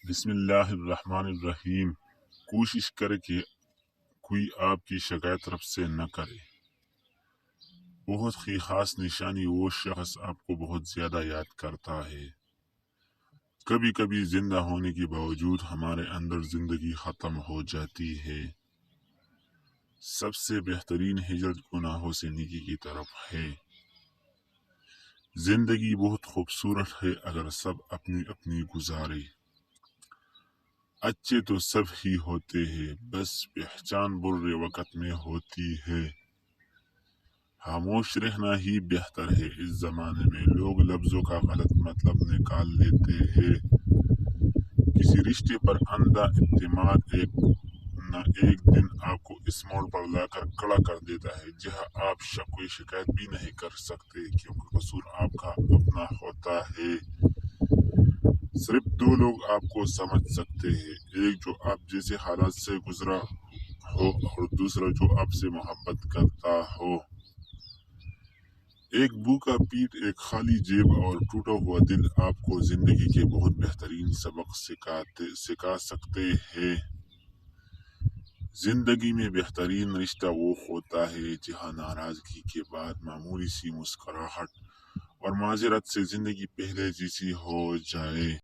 بسم اللہ الرحمن الرحیم۔ کوشش کرے کہ کوئی آپ کی شکایت رب سے نہ کرے۔ بہت ہی خاص نشانی وہ شخص آپ کو بہت زیادہ یاد کرتا ہے۔ کبھی کبھی زندہ ہونے کے باوجود ہمارے اندر زندگی ختم ہو جاتی ہے۔ سب سے بہترین ہجرت گناہوں سے نیکی کی طرف ہے۔ زندگی بہت خوبصورت ہے اگر سب اپنی اپنی گزارے۔ اچھے تو سب ہی ہوتے ہیں، بس پہچان برے وقت میں ہوتی ہے۔ خاموش رہنا ہی بہتر ہے۔ اس زمانے میں لوگ لفظوں کا غلط مطلب نکال لیتے ہیں۔ کسی رشتے پر اندھا اعتماد نہ ایک دن آپ کو اس موڑ پر لا کر کھڑا کر دیتا ہے جہاں آپ کوئی شکایت بھی نہیں کر سکتے کیونکہ قصور آپ کا اپنا ہوتا ہے۔ صرف دو لوگ آپ کو سمجھ سکتے ہیں، ایک جو آپ جیسے حالات سے گزرا ہو اور دوسرا جو آپ سے محبت کرتا ہو۔ ایک بھوکا پیٹ، ایک خالی جیب اور ٹوٹا ہوا دل آپ کو زندگی کے بہت بہترین سبق سکھا سکتے ہیں۔ زندگی میں بہترین رشتہ وہ ہوتا ہے جہاں ناراضگی کے بعد معمولی سی مسکراہٹ اور معذرت سے زندگی پہلے جیسی ہو جائے۔